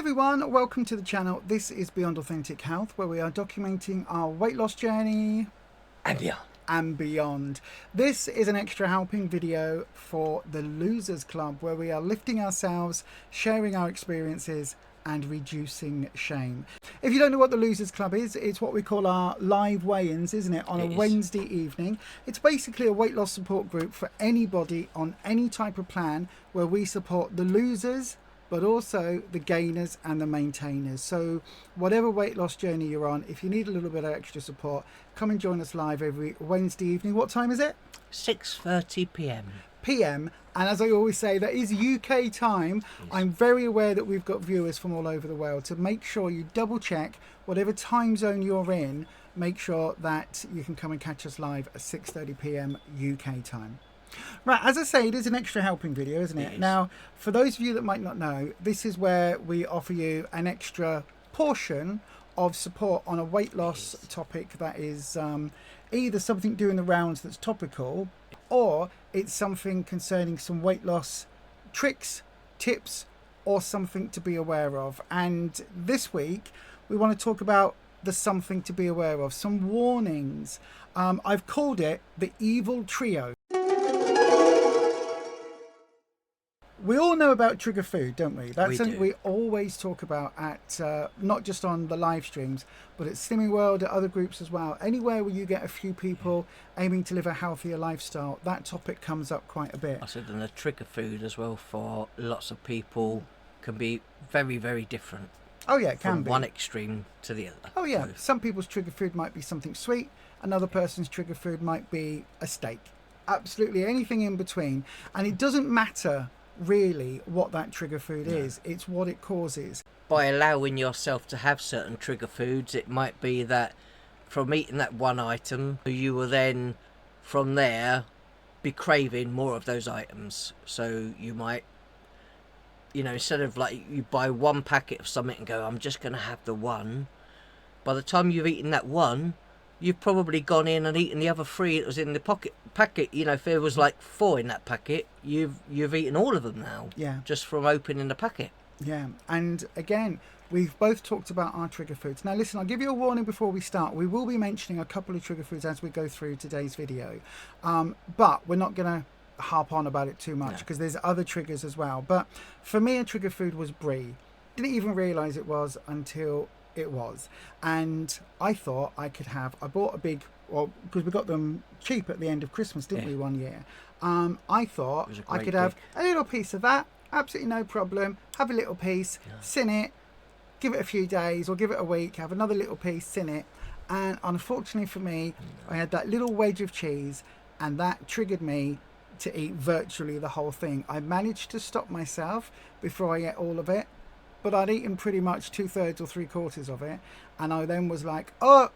everyone, welcome to the channel. This is Beyond Authentic Health, where we are documenting our weight loss journey and beyond. This is an extra helping video for the Losers Club, where we are lifting ourselves, sharing our experiences and reducing shame. If you don't know what the Losers Club is, it's what we call our live weigh-ins, isn't it, on a Wednesday evening. It's basically a weight loss support group for anybody on any type of plan, where we support the losers but also the gainers and the maintainers. So whatever weight loss journey you're on, if you need a little bit of extra support, come and join us live every Wednesday evening. What time is it? 6:30 p.m. And as I always say, that is UK time. Yes. I'm very aware that we've got viewers from all over the world, so make sure you double check whatever time zone you're in. Make sure that you can come and catch us live at 6:30 p.m. UK time. Right, as I say, it is an extra helping video, isn't it? Now, for those of you that might not know, this is where we offer you an extra portion of support on a weight loss topic that is either something doing the rounds that's topical, or it's something concerning some weight loss tricks, tips, or something to be aware of. And this week, we want to talk about the something to be aware of, some warnings. I've called it the evil trio. We all know about trigger food, don't we? That's something we always talk about at, not just on the live streams, but at Slimming World, at other groups as well. Anywhere where you get a few people aiming to live a healthier lifestyle, that topic comes up quite a bit. I said, and the trigger food as well for lots of people can be very, very different. Oh yeah, it can from be. one extreme to the other. Oh yeah, some people's trigger food might be something sweet, another person's trigger food might be a steak. Absolutely anything in between. And it doesn't matter really what that trigger food is, it's what it causes. By allowing yourself to have certain trigger foods, it might be that from eating that one item, you will then from there be craving more of those items. So you might, you know, instead of like you buy one packet of something and go, I'm just going to have the one, by the time you've eaten that one, you've probably gone in and eaten the other three that was in the packet. You know, if there was like 4 in that packet, you've eaten all of them now. Yeah. Just from opening the packet. Yeah. And again, we've both talked about our trigger foods. Now listen, I'll give you a warning before we start. We will be mentioning a couple of trigger foods as we go through today's video. But we're not going to harp on about it too much because there's other triggers as well. But for me, a trigger food was brie. Didn't even realise it was until it was. And I thought I could have, I bought a big, well, because we got them cheap at the end of Christmas, didn't we, one year? I thought I could have a little piece of that, absolutely no problem, have a little piece, sin it, give it a few days or give it a week, have another little piece, sin it. And unfortunately for me, I had that little wedge of cheese and that triggered me to eat virtually the whole thing. I managed to stop myself before I ate all of it, but I'd eaten pretty much 2/3 or 3/4 of it, and I then was like, oh,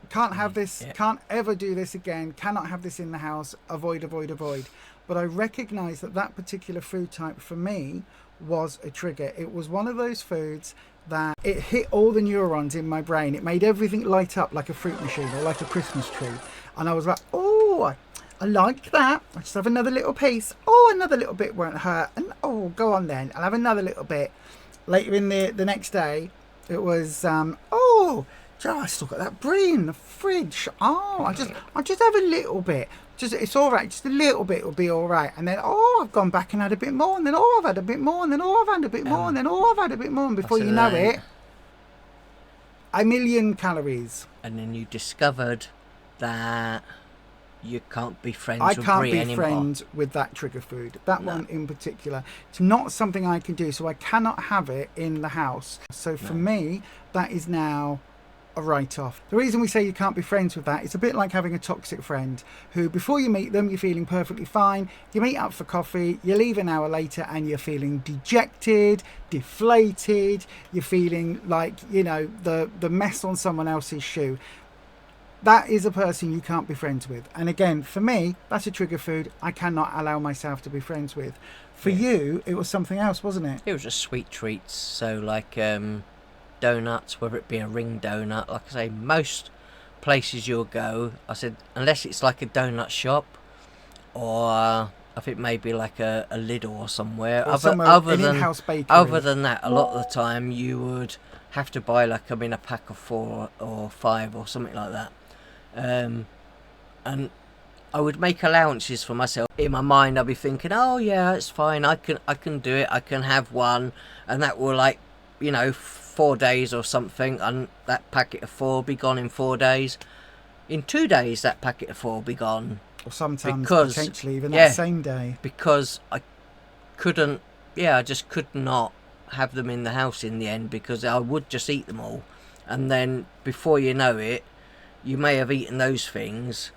can't have this, can't ever do this again, cannot have this in the house, avoid, avoid, avoid. But I recognised that that particular food type for me was a trigger. It was one of those foods that it hit all the neurons in my brain. It made everything light up like a fruit machine or like a Christmas tree. And I was like, oh, I like that. I'll just have another little piece. Oh, another little bit won't hurt. And oh, go on then, I'll have another little bit. Later in the next day, it was, oh, Joe, I still got that brie in the fridge. Oh, I'll just have a little bit. It's all right. Just a little bit will be all right. And then, oh, I've gone back and had a bit more. And then, oh, I've had a bit more. And then, oh, I've had a bit more. And then, oh, I've had a bit more. And before you know it, 1,000,000 calories. And then you discovered that you can't be friends with brie anymore. I can't be friends with that trigger food. That one in particular. It's not something I can do, so I cannot have it in the house. So for me, that is now a write-off. The reason we say you can't be friends with that, it's a bit like having a toxic friend who, before you meet them, you're feeling perfectly fine. You meet up for coffee, you leave an hour later and you're feeling dejected, deflated. You're feeling like, you know, the mess on someone else's shoe. That is a person you can't be friends with. And again, for me, that's a trigger food I cannot allow myself to be friends with. For you, it was something else, wasn't it? It was just sweet treats. So like donuts, whether it be a ring donut. Like I say, most places you'll go, I said, unless it's like a donut shop or I think maybe like a Lidl or somewhere. Or somewhere, an in-house bakery. Other than that, a lot of the time you would have to buy like a pack of 4 or 5 or something like that. And I would make allowances for myself. In my mind, I'd be thinking, oh yeah, it's fine. I can do it. I can have one, and that will 4 days or something, and that packet of 4 be gone in 4 days. In 2 days, that packet of 4 be gone. Or sometimes potentially even that same day. Because I couldn't, I just could not have them in the house in the end, because I would just eat them all. And then before you know it, you may have eaten those things,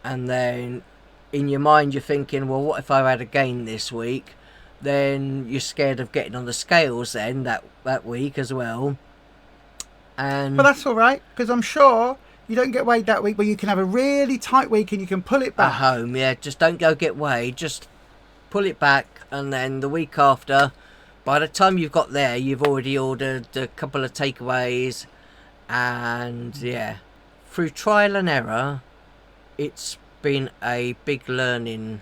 and then in your mind you're thinking, well, what if I had a gain this week? Then you're scared of getting on the scales then that week as well. But that's all right, because I'm sure you don't get weighed that week, but you can have a really tight week and you can pull it back. At home, just don't go get weighed, just pull it back, and then the week after, by the time you've got there, you've already ordered a couple of takeaways, and through trial and error, it's been a big learning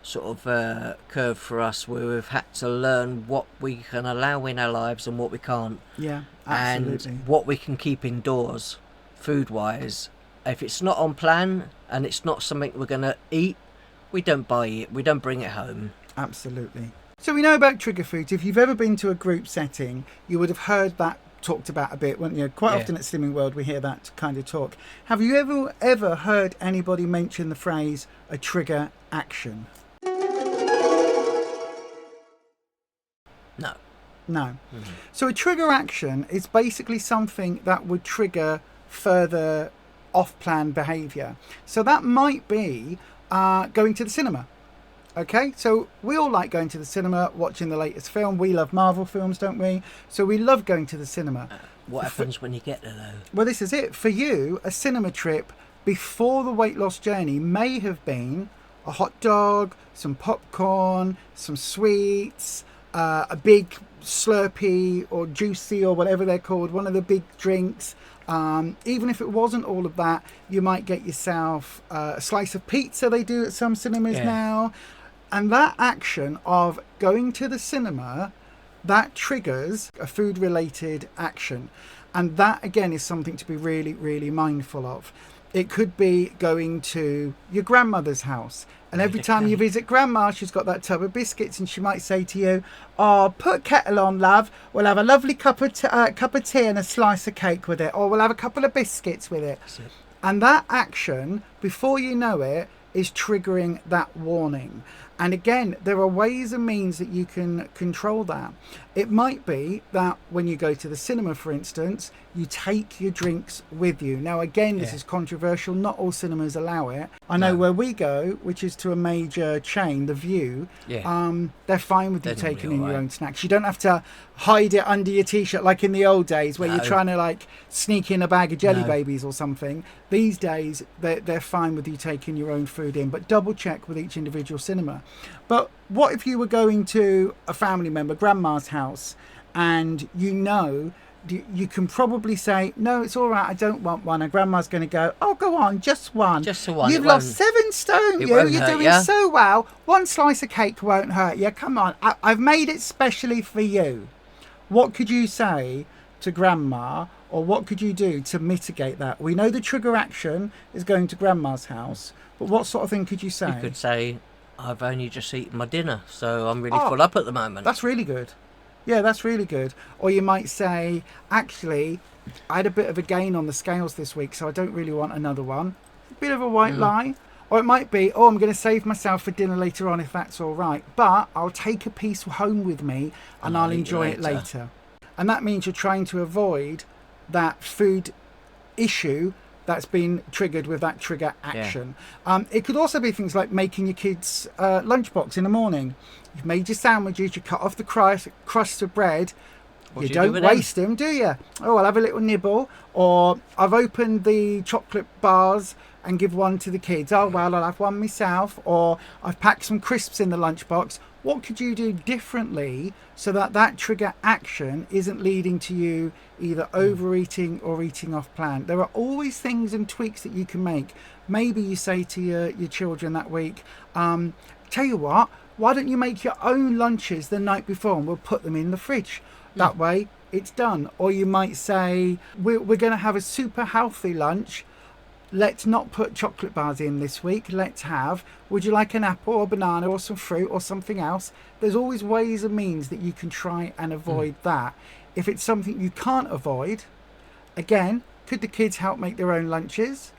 sort of curve for us, where we've had to learn what we can allow in our lives and what we can't. Yeah, absolutely. And what we can keep indoors, food-wise. If it's not on plan and it's not something we're going to eat, we don't buy it. We don't bring it home. Absolutely. So we know about trigger foods. If you've ever been to a group setting, you would have heard that talked about a bit, wouldn't you? Quite often at Slimming World we hear that kind of talk. Have you ever heard anybody mention the phrase a trigger action? No. Mm-hmm. So a trigger action is basically something that would trigger further off-plan behaviour. So that might be going to the cinema. Okay, so we all like going to the cinema, watching the latest film. We love Marvel films, don't we? So we love going to the cinema. What happens when you get there, though? Well, this is it. For you, a cinema trip before the weight loss journey may have been a hot dog, some popcorn, some sweets, a big Slurpee or Juicy or whatever they're called, one of the big drinks. Even if it wasn't all of that, you might get yourself a slice of pizza, they do at some cinemas now. And that action of going to the cinema, that triggers a food-related action. And that, again, is something to be really, really mindful of. It could be going to your grandmother's house. And every time you visit grandma, she's got that tub of biscuits, and she might say to you, oh, put kettle on, love. We'll have a lovely cup of tea and a slice of cake with it. Or we'll have a couple of biscuits with it. And that action, before you know it, is triggering that warning. And again, there are ways and means that you can control that. It might be that when you go to the cinema, for instance, you take your drinks with you. Now, again, this is controversial. Not all cinemas allow it. I know where we go, which is to a major chain, The View, they're fine with you taking in your own snacks. You don't have to hide it under your T-shirt like in the old days where you're trying to sneak in a bag of Jelly Babies or something. These days, they're fine with you taking your own food in, but double check with each individual cinema. But what if you were going to a family member, grandma's house, and you can probably say, no, it's all right, I don't want one. And grandma's going to go, oh, go on, just one. Just the one. You've lost 7 stone, you're doing so well. One slice of cake won't hurt you. Come on, I've made it specially for you. What could you say to grandma, or what could you do to mitigate that? We know the trigger action is going to grandma's house, but what sort of thing could you say? You could say, I've only just eaten my dinner, so I'm really full up at the moment. That's really good. Yeah, that's really good. Or you might say, actually, I had a bit of a gain on the scales this week, so I don't really want another one. A bit of a white lie. Or it might be, I'm going to save myself for dinner later on if that's all right. But I'll take a piece home with me and I'll enjoy it later. And that means you're trying to avoid that food issue that's been triggered with that trigger action. It could also be things like making your kids' lunchbox in the morning. You've made your sandwiches, you cut off the crust of bread. You don't waste them, do you? Oh, I'll have a little nibble. Or I've opened the chocolate bars and give one to the kids. Oh, well, I'll have one myself. Or I've packed some crisps in the lunchbox. What could you do differently so that that trigger action isn't leading to you either overeating or eating off plan? There are always things and tweaks that you can make. Maybe you say to your children that week, tell you what, why don't you make your own lunches the night before and we'll put them in the fridge? That way it's done. Or you might say, we're going to have a super healthy lunch. Let's not put chocolate bars in this week. Let's have, would you like an apple or banana or some fruit or something else? There's always ways and means that you can try and avoid that. If it's something you can't avoid, again, could the kids help make their own lunches?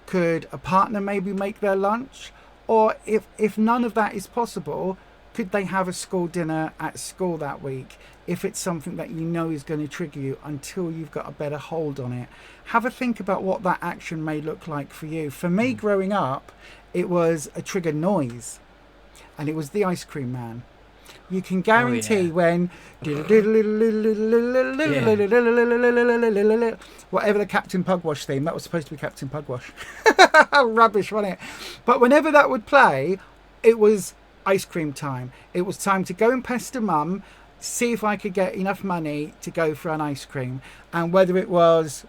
Could a partner maybe make their lunch? Or if none of that is possible, could they have a school dinner at school that week? If it's something that you know is going to trigger you, until you've got a better hold on it. Have a think about what that action may look like for you. For me, growing up, it was a trigger noise, and it was the ice cream man. You can guarantee when whatever the Captain Pugwash theme, that was supposed to be Captain Pugwash. Rubbish, wasn't it? But whenever that would play, it was ice cream time. It was time to go and pester mum, see if I could get enough money to go for an ice cream. And whether it was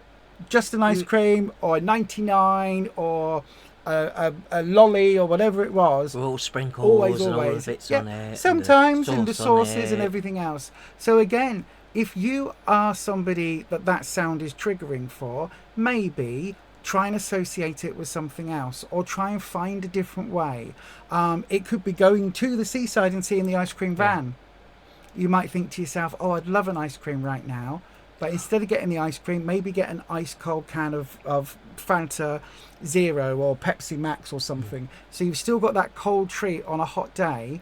just an ice cream or a 99 or a lolly or whatever it was, with all sprinkles always and all the bits on it, sometimes, and and the sauces and everything else. So again, if you are somebody that sound is triggering for, maybe try and associate it with something else, or try and find a different way. It could be going to the seaside and seeing the ice cream van. You might think to yourself, oh, I'd love an ice cream right now. But instead of getting the ice cream, maybe get an ice cold can of Fanta Zero or Pepsi Max or something. So you've still got that cold treat on a hot day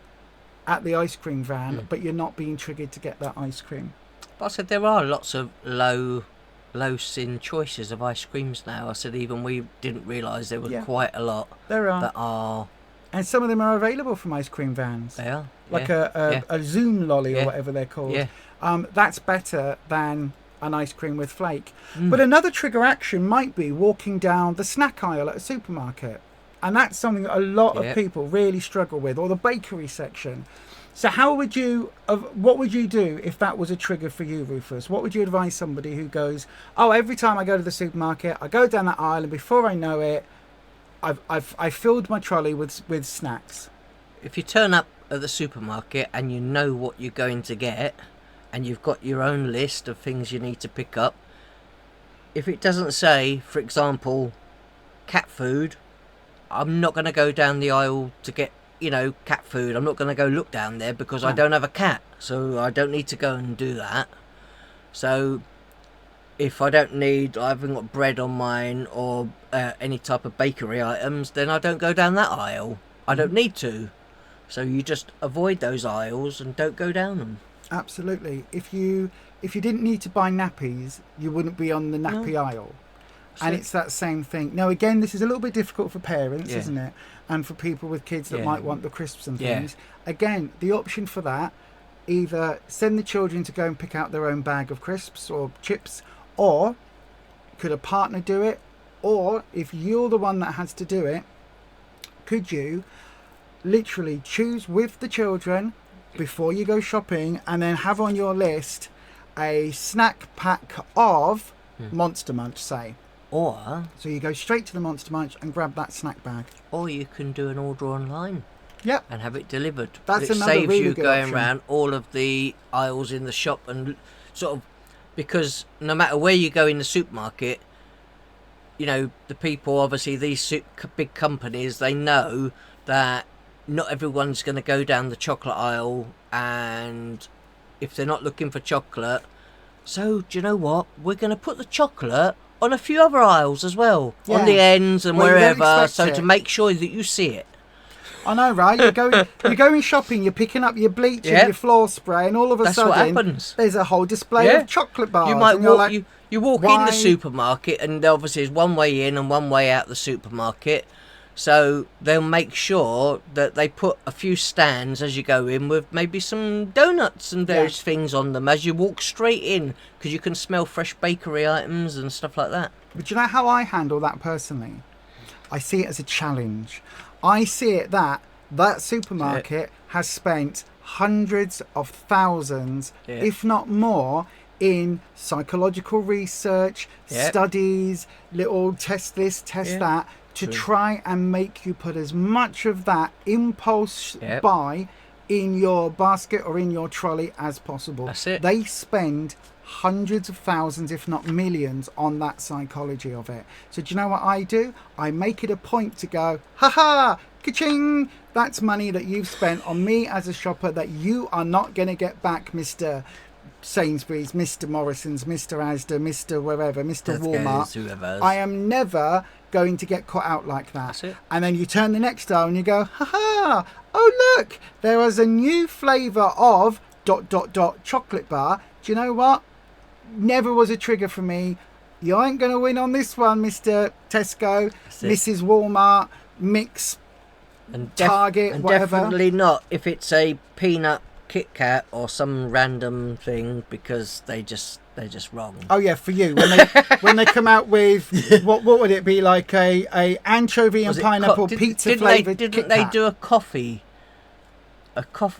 at the ice cream van, but you're not being triggered to get that ice cream. But I said there are lots of low sin choices of ice creams now. I said even we didn't realise there were quite a lot. There are. That are. And some of them are available from ice cream vans. They are. Like a Zoom lolly or whatever they're called. Yeah. That's better than an ice cream with flake. But another trigger action might be walking down the snack aisle at a supermarket. And that's something that a lot of people really struggle with, or the bakery section. So what would you do if that was a trigger for you, Ruffus? What would you advise somebody who goes, oh, every time I go to the supermarket, I go down that aisle and before I know it, I've filled my trolley with snacks? If you turn up at the supermarket and you know what you're going to get, and you've got your own list of things you need to pick up, if it doesn't say, for example, cat food, I'm not going to go down the aisle to get, cat food. I'm not going to go look down there because I don't have a cat, so I don't need to go and do that. So if I haven't got bread on mine or any type of bakery items, then I don't go down that aisle. I don't need to. So you just avoid those aisles and don't go down them. Absolutely. If you didn't need to buy nappies, you wouldn't be on the nappy aisle. And it's that same thing. Now, again, this is a little bit difficult for parents, isn't it? And for people with kids that might want the crisps and things. Again, the option for that, either send the children to go and pick out their own bag of crisps or chips, or could a partner do it? Or if you're the one that has to do it, could you literally choose with the children before you go shopping and then have on your list a snack pack of Monster Munch, say? Or so you go straight to the Monster Munch and grab that snack bag. Or you can do an order online. Yep. And have it delivered. That's it another saves really you good going option. around all of the aisles in the shop and sort of, because no matter where you go in the supermarket, the people, obviously these big companies, they know that not everyone's going to go down the chocolate aisle, and if they're not looking for chocolate, so do you know what? We're going to put the chocolate on a few other aisles as well, on the ends and wherever, so to make sure that you see it. I know, right? You're going shopping, you're picking up your bleach and your floor spray, and all of a sudden, what happens. There's a whole display of chocolate bars. You might walk, like, you walk in the supermarket, and obviously there's one way in and one way out the supermarket. So they'll make sure that they put a few stands as you go in with maybe some donuts and various things on them as you walk straight in, because you can smell fresh bakery items and stuff like that. But you know how I handle that personally? I see it as a challenge. I see it that supermarket has spent hundreds of thousands, if not more, in psychological research, studies, little test this, test that, to try and make you put as much of that impulse buy in your basket or in your trolley as possible. That's it. They spend hundreds of thousands, if not millions, on that psychology of it. So do you know what I do? I make it a point to go, ha, ka-ching! That's money that you've spent on me as a shopper that you are not going to get back, Mr. Sainsbury's, Mr. Morrison's, Mr. Asda, Mr. wherever, Mr. Walmart. I am never going to get caught out like that. That's it. And then you turn the next dial and you go, oh look, there was a new flavour of ... chocolate bar. Do you know what? Never was a trigger for me. You ain't going to win on this one, Mr. Tesco, Mrs. Walmart, Mix, and Target, and whatever. Definitely not if it's a peanut Kit Kat or some random thing, because they're just wrong. Oh yeah, for you when they come out with what would it be, like a anchovy and pineapple pizza flavoured Kit Kat? Didn't they do a coffee?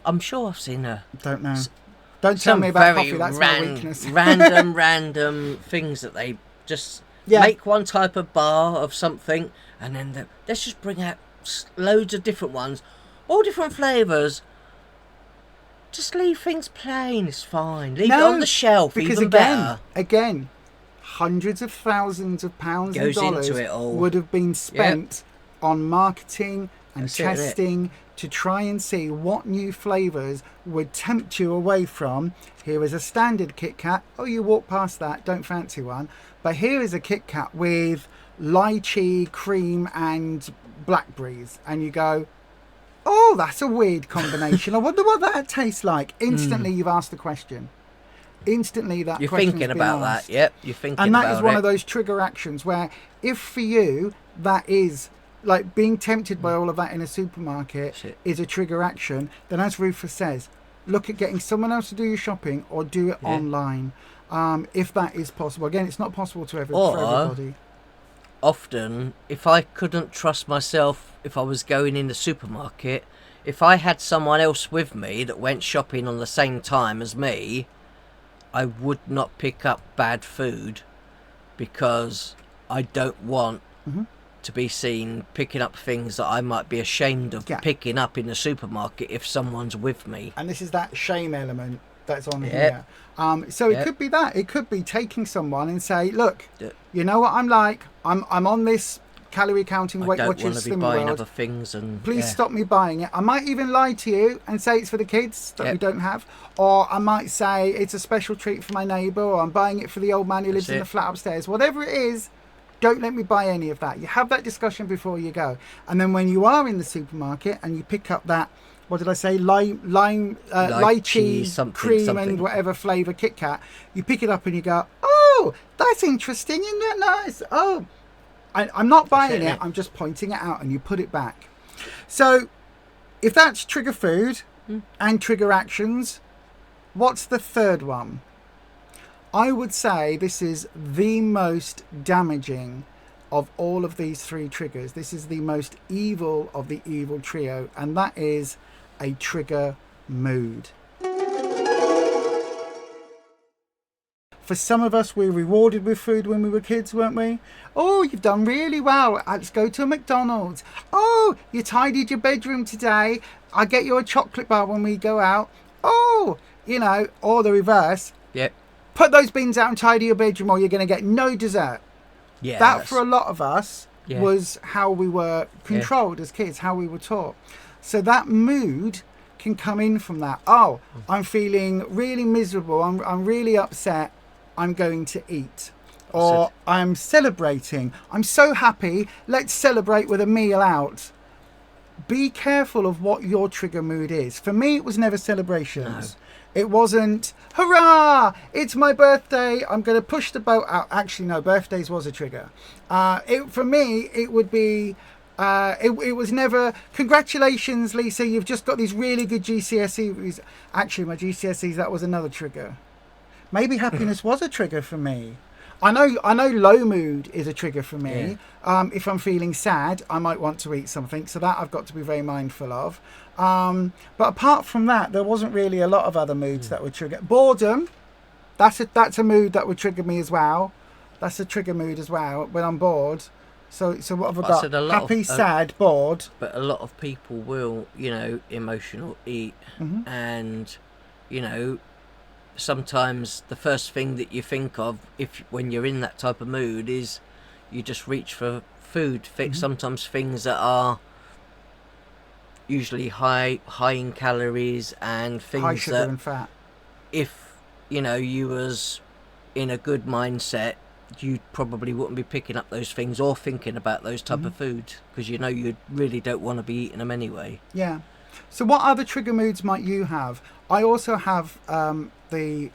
I'm sure I've seen a. Don't know. Don't tell me about coffee. That's my weakness. random things that they just make one type of bar of something, and then let's just bring out loads of different ones, all different flavours. Just leave things plain. It's fine. Leave it on the shelf. Because even better. Again, hundreds of thousands of pounds and dollars into it all. Would have been spent on marketing and testing to try and see what new flavours would tempt you away from. Here is a standard Kit Kat. Oh, you walk past that, don't fancy one. But here is a Kit Kat with lychee, cream and blackberries. And you go, oh, that's a weird combination. I wonder what that tastes like. Instantly, you've asked the question. Instantly, that you're question's thinking been about asked. that. Yep, you're thinking about it. And that is one of those trigger actions where, if for you, that is like being tempted by all of that in a supermarket is a trigger action, then as Ruffus says, look at getting someone else to do your shopping or do it online, if that is possible. Again, it's not possible for everybody. Often, if I couldn't trust myself, if I was going in the supermarket, if I had someone else with me that went shopping on the same time as me, I would not pick up bad food, because I don't want to be seen picking up things that I might be ashamed of picking up in the supermarket if someone's with me. And this is that shame element that's on here. So it could be that. It could be taking someone and say, look, you know what I'm like? I'm on this calorie counting, Weight Watchers, Slimming World. Other things and please stop me buying it. I might even lie to you and say it's for the kids that we don't have, or I might say it's a special treat for my neighbour, or I'm buying it for the old man who lives in the flat upstairs. Whatever it is, don't let me buy any of that. You have that discussion before you go, and then when you are in the supermarket and you pick up that, what did I say, lychee, cream and whatever flavour Kit Kat, you pick it up and you go, oh, that's interesting, isn't that nice? Oh, I'm not buying it, I'm just pointing it out, and you put it back. So if that's trigger food and trigger actions, what's the third one? I would say this is the most damaging of all of these three triggers. This is the most evil of the evil trio, and that is a trigger mood. For some of us, we were rewarded with food when we were kids, weren't we? Oh, you've done really well. Let's go to a McDonald's. Oh, you tidied your bedroom today. I get you a chocolate bar when we go out. Oh, you know, or the reverse. Yep. Put those bins out and tidy your bedroom, or you're going to get no dessert. Yeah. That, for a lot of us, was how we were controlled as kids, how we were taught. So that mood can come in from that. Oh, I'm feeling really miserable. I'm really upset. I'm going to eat. Or I'm celebrating. I'm so happy. Let's celebrate with a meal out. Be careful of what your trigger mood is. For me, it was never celebrations. No. It wasn't, hurrah, it's my birthday, I'm going to push the boat out. Actually, no, birthdays was a trigger. For me, it would be, it was never, congratulations, Lisa, you've just got these really good GCSEs. Actually, my GCSEs, that was another trigger. Maybe happiness was a trigger for me. I know low mood is a trigger for me. If I'm feeling sad, I might want to eat something. So that I've got to be very mindful of. But apart from that, there wasn't really a lot of other moods that would trigger. Boredom, that's a mood that would trigger me as well. That's a trigger mood as well. When I'm bored, So what have I I got? said a lot Happy, of, sad, bored. but a lot of people will, emotional eat, and sometimes the first thing that you think of when you're in that type of mood is you just reach for food. Sometimes things that are usually high in calories and things High sugar that and fat. if you was in a good mindset, you probably wouldn't be picking up those things or thinking about those type of foods, because you really don't want to be eating them anyway. Yeah. So what other trigger moods might you have? I also have the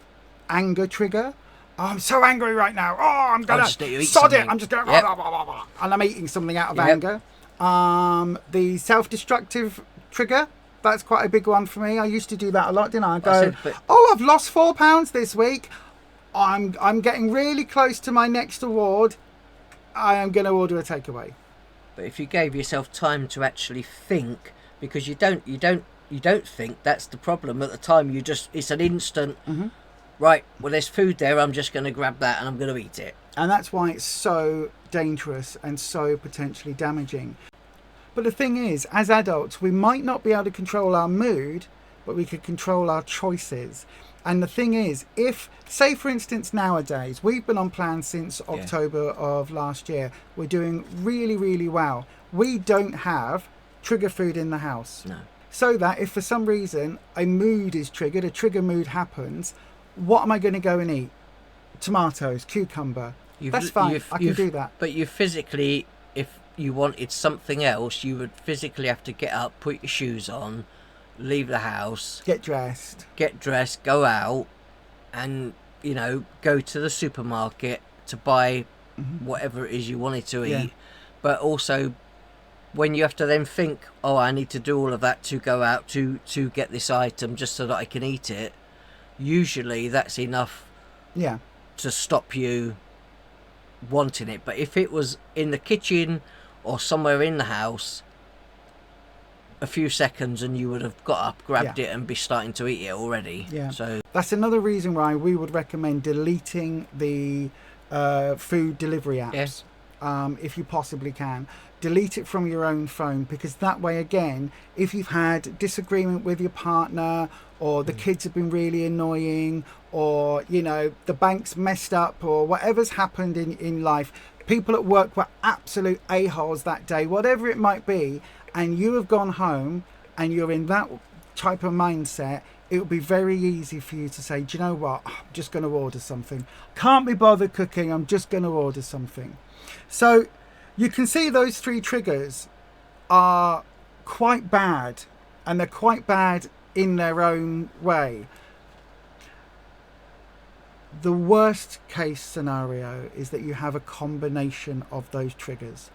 anger trigger. Oh, I'm so angry right now. Oh, I'm gonna just need to eat sod it. something. I'm just gonna Yep. blah, blah, blah, blah. And I'm eating something out of Yep. anger. The self-destructive trigger. That's quite a big one for me. I used to do that a lot, didn't I? I've lost 4 pounds this week. I'm getting really close to my next award. I am going to order a takeaway. But if you gave yourself time to actually think, because you don't think, that's the problem at the time. It's an instant. Right, well, there's food there. I'm just going to grab that and I'm going to eat it. And that's why it's so dangerous and so potentially damaging. But the thing is, as adults, we might not be able to control our mood, but we could control our choices. And the thing is, if, say for instance, nowadays, we've been on plan since October of last year. We're doing really, really well. We don't have trigger food in the house. No. So that if for some reason a mood is triggered, a trigger mood happens, what am I going to go and eat? Tomatoes, cucumber. That's fine. I can do that. But you physically, if you wanted something else, you would physically have to get up, put your shoes on, leave the house, get dressed, go out, and go to the supermarket to buy whatever it is you wanted to eat. But also, when you have to then think, oh, I need to do all of that to go out to get this item just so that I can eat it, usually that's enough to stop you wanting it. But if it was in the kitchen or somewhere in the house, a few seconds and you would have got up, grabbed it, and be starting to eat it already. So that's another reason why we would recommend deleting the food delivery apps. If you possibly can, delete it from your own phone, because that way, again, if you've had disagreement with your partner, or the kids have been really annoying, or the bank's messed up, or whatever's happened in life, people at work were absolute a-holes that day, whatever it might be, and you have gone home and you're in that type of mindset, it would be very easy for you to say, do you know what, I'm just going to order something. Can't be bothered cooking, I'm just going to order something. So you can see those 3 triggers are quite bad, and they're quite bad in their own way. The worst case scenario is that you have a combination of those triggers.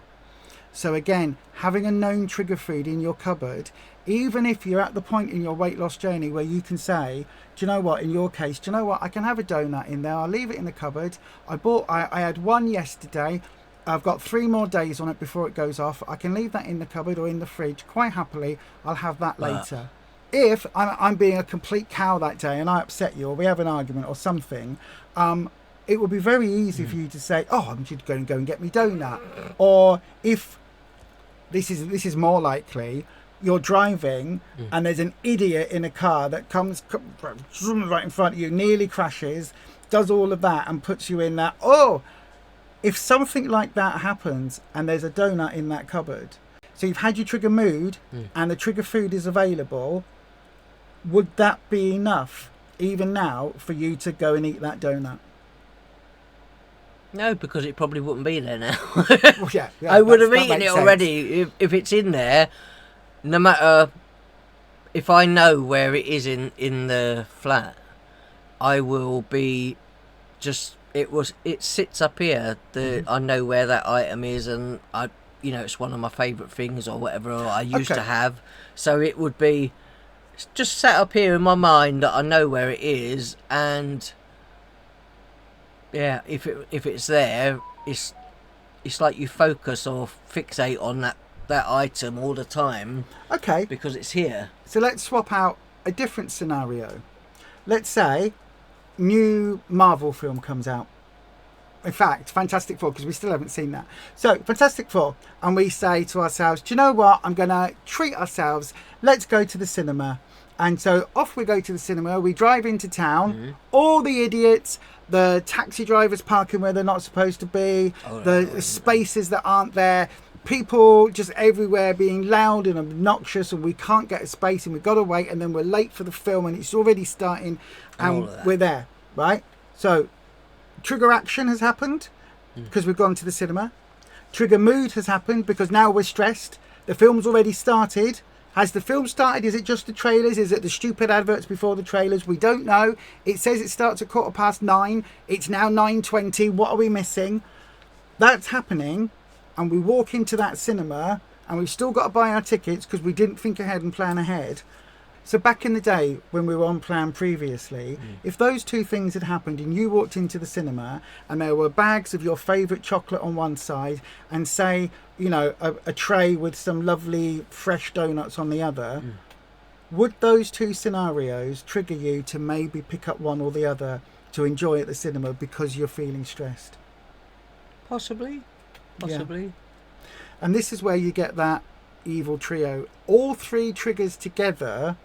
So again, having a known trigger food in your cupboard, even if you're at the point in your weight loss journey where you can say, do you know what, in your case, do you know what, I can have a donut in there, I'll leave it in the cupboard. I had one yesterday, I've got 3 more days on it before it goes off. I can leave that in the cupboard or in the fridge quite happily. I'll have that later. If I'm being a complete cow that day and I upset you, or we have an argument or something, it would be very easy for you to say, oh, I'm just going to go and get me donut. Or if this is more likely, you're driving and there's an idiot in a car that comes right in front of you, nearly crashes, does all of that and puts you in that, if something like that happens and there's a donut in that cupboard, so you've had your trigger mood and the trigger food is available, would that be enough, even now, for you to go and eat that donut? No, because it probably wouldn't be there now. Well, I would have eaten it already. If it's in there, no matter if I know where it is in the flat, I will be just... It sits up here. I know where that item is, and it's one of my favourite things or whatever I used to have. So it would be just sat up here in my mind that I know where it is, and if it's there, it's like you focus or fixate on that item all the time. Okay. Because it's here. So let's swap out a different scenario. Let's say new Marvel film comes out. In fact, Fantastic Four, because we still haven't seen that. So, Fantastic Four, and we say to ourselves, do you know what? I'm going to treat ourselves. Let's go to the cinema. And so off we go to the cinema. We drive into town. All the idiots, the taxi drivers parking where they're not supposed to be, the spaces that aren't there, people just everywhere being loud and obnoxious, and we can't get a space and we've got to wait, and then we're late for the film and it's already starting and we're there, right? So trigger action has happened because we've gone to the cinema. Trigger mood has happened because now we're stressed. The film's already started. Has the film started? Is it just the trailers? Is it the stupid adverts before the trailers? We don't know. It says it starts at 9:15. It's now 9:20. What are we missing? That's happening. And we walk into that cinema and we've still got to buy our tickets because we didn't think ahead and plan ahead. So back in the day when we were on plan previously, if those two things had happened and you walked into the cinema and there were bags of your favourite chocolate on one side and say, you know, a tray with some lovely fresh donuts on the other, would those two scenarios trigger you to maybe pick up one or the other to enjoy at the cinema because you're feeling stressed? Possibly. Yeah. And this is where you get that evil trio. All three triggers together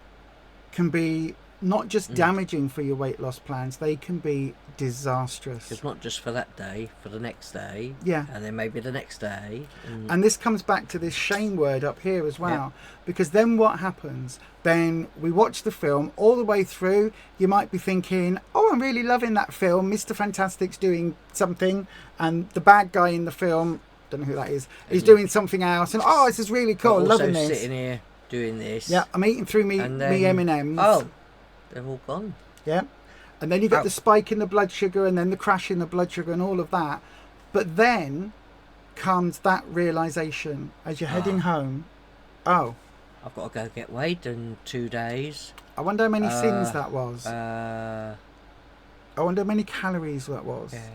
can be not just damaging for your weight loss plans, they can be disastrous. It's not just for that day, for the next day. Yeah. And then maybe the next day. And this comes back to this shame word up here as well. Because then what happens? Then we watch the film all the way through. You might be thinking, oh, I'm really loving that film. Mr. Fantastic's doing something. And the bad guy in the film, don't know who that is, he's doing something else. And oh, this is really cool. I'm loving this. Sitting here doing this. Yeah, I'm eating through me M&Ms. Oh, they're all gone. Yeah. And then you get the spike in the blood sugar and then the crash in the blood sugar and all of that. But then comes that realisation as you're heading home. Oh, I've got to go get weighed in 2 days. I wonder how many sins that was. I wonder how many calories that was. Yeah.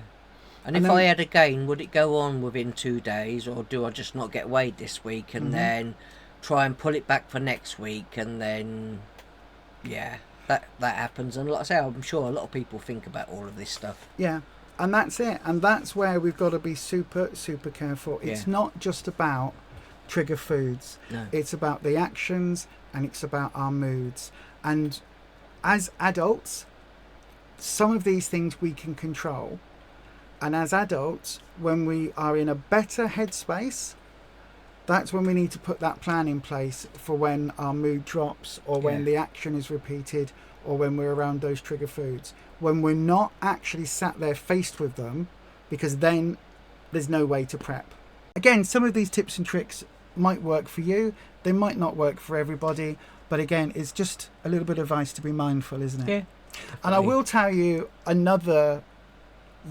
And if I had a gain, would it go on within 2 days, or do I just not get weighed this week and then try and pull it back for next week? And then, that happens. And like I say, I'm sure a lot of people think about all of this stuff. Yeah, and that's it. And that's where we've got to be super, super careful. It's not just about trigger foods. No. It's about the actions and it's about our moods. And as adults, some of these things we can control. And as adults, when we are in a better headspace, that's when we need to put that plan in place for when our mood drops or when the action is repeated or when we're around those trigger foods. When we're not actually sat there faced with them, because then there's no way to prep. Again, some of these tips and tricks might work for you. They might not work for everybody. But again, it's just a little bit of advice to be mindful, isn't it? Yeah. And I will tell you another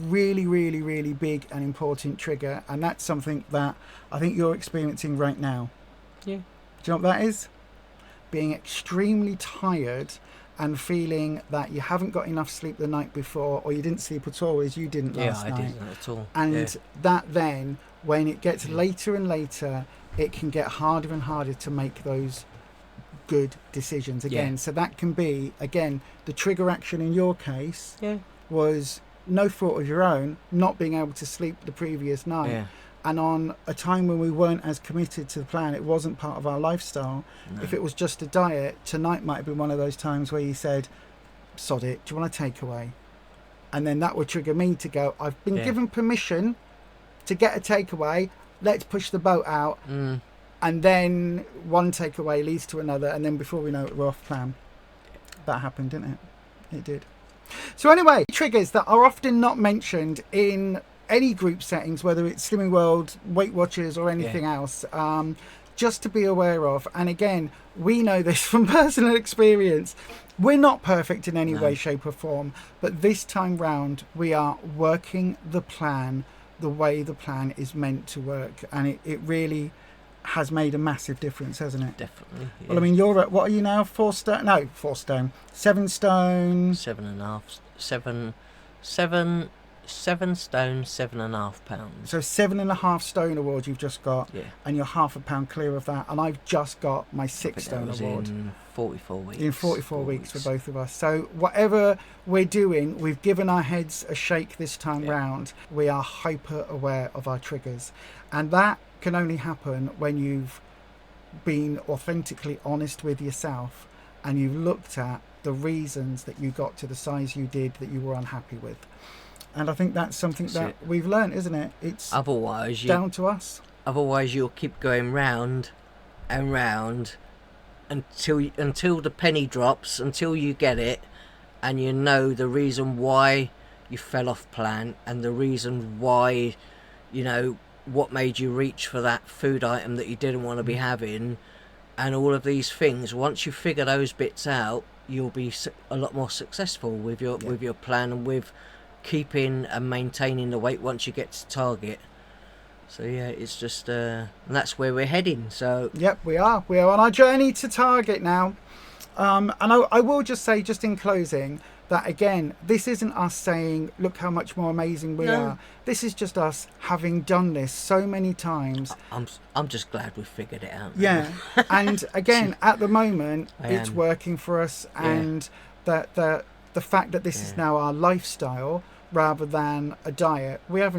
really, really, really big and important trigger, and that's something that I think you're experiencing right now. Yeah. Do you know what that is? Being extremely tired and feeling that you haven't got enough sleep the night before, or you didn't sleep at all, as you didn't last night. Yeah, I didn't at all. And that then, when it gets later and later, it can get harder and harder to make those good decisions again. So that can be, again, the trigger action in your case was no fault of your own, not being able to sleep the previous night. Yeah. And on a time when we weren't as committed to the plan, it wasn't part of our lifestyle. No. If it was just a diet, tonight might have been one of those times where you said, sod it, do you want a takeaway? And then that would trigger me to go, I've been given permission to get a takeaway, let's push the boat out. And then one takeaway leads to another, and then before we know it, we're off plan. That happened, didn't it? It did. So anyway, triggers that are often not mentioned in any group settings, whether it's Slimming World, Weight Watchers or anything else, just to be aware of. And again, we know this from personal experience. We're not perfect in any way, shape or form, but this time round we are working the plan the way the plan is meant to work, and it really has made a massive difference, hasn't it? Definitely. Yeah. Well, I mean, you're at, what are you now? 4 stone? No, 4 stone. 7 stone. 7.5. 7 7 stone, 7.5 pounds. So 7.5 stone award you've just got, Yeah. and you're half a pound clear of that. And I've just got my I 6 think stone that was award. in 44 weeks. In 44 weeks for both of us. So whatever we're doing, we've given our heads a shake this time round. We are hyper aware of our triggers, and that can only happen when you've been authentically honest with yourself and you've looked at the reasons that you got to the size you did that you were unhappy with. And I think that's something that we've learned, isn't it? It's otherwise down to us. Otherwise you'll keep going round and round until the penny drops, until you get it and you know the reason why you fell off plan and the reason why, you know, what made you reach for that food item that you didn't want to be having, and all of these things. Once you figure those bits out, you'll be a lot more successful with your plan and with keeping and maintaining the weight once you get to target. So yeah, it's just and that's where we're heading. So yep, we are on our journey to target now. And I will just say, just in closing, that again, this isn't us saying, look how much more amazing we are. This is just us having done this so many times. I'm just glad we figured it out. Yeah. And again, at the moment, it's working for us, and that the fact that this is now our lifestyle rather than a diet. We're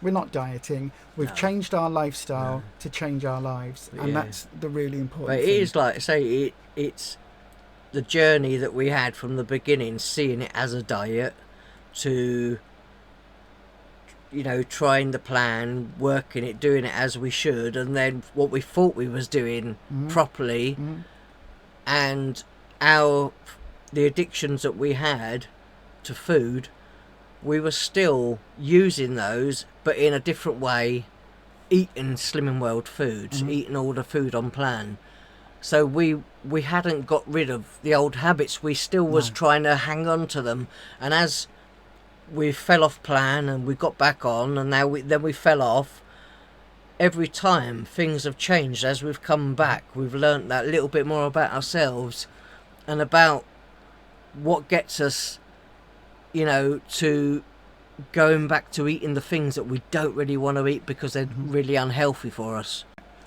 not dieting. We've changed our lifestyle to change our lives, and that's the really important thing. It is, like I say, it's the journey that we had from the beginning, seeing it as a diet, to, you know, trying the plan, working it, doing it as we should, and then what we thought we was doing properly, and the addictions that we had to food, we were still using those, but in a different way, eating Slimming World foods, eating all the food on plan. So we hadn't got rid of the old habits. We still was trying to hang on to them, and as we fell off plan and we got back on, and now we fell off. Every time things have changed. As we've come back, we've learnt that little bit more about ourselves and about what gets us, you know, to going back to eating the things that we don't really want to eat because they're really unhealthy for us.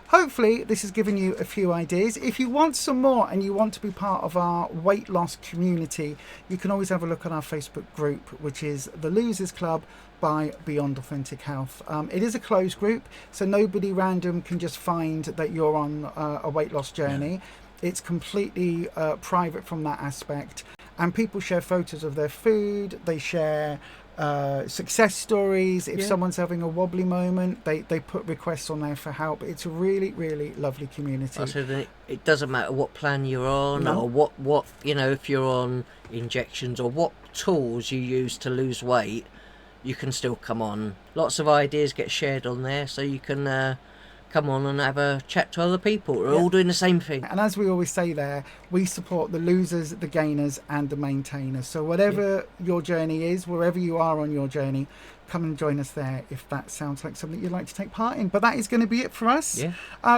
Hopefully this has given you a few ideas. If you want some more and you want to be part of our weight loss community, you can always have a look at our Facebook group, which is the Losers Club by Beyond Authentic Health. It is a closed group, so nobody random can just find that you're on a weight loss journey. It's completely private from that aspect, and people share photos of their food. They share success stories. If someone's having a wobbly moment, they put requests on there for help. It's a really, really lovely community. So it doesn't matter what plan you're on, or what you know, if you're on injections or what tools you use to lose weight, you can still come on. Lots of ideas get shared on there, so you can come on and have a chat to other people who are all doing the same thing. And as we always say there, we support the losers, the gainers and the maintainers. So whatever your journey is, wherever you are on your journey, come and join us there if that sounds like something you'd like to take part in. But that is going to be it for us.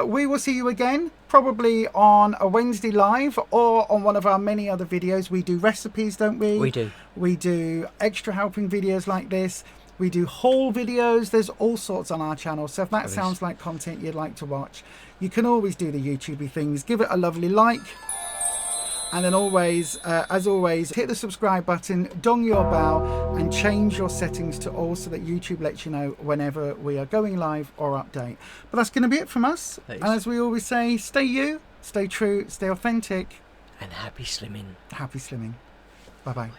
We will see you again, probably on a Wednesday live or on one of our many other videos. We do recipes, don't we? We do. We do extra helping videos like this. We do haul videos. There's all sorts on our channel. So if that sounds like content you'd like to watch, you can always do the YouTubey things. Give it a lovely like. And then always, as always, hit the subscribe button, dong your bell, and change your settings to all so that YouTube lets you know whenever we are going live or update. But that's going to be it from us. Thanks. And as we always say, stay you, stay true, stay authentic. And happy slimming. Happy slimming. Bye-bye.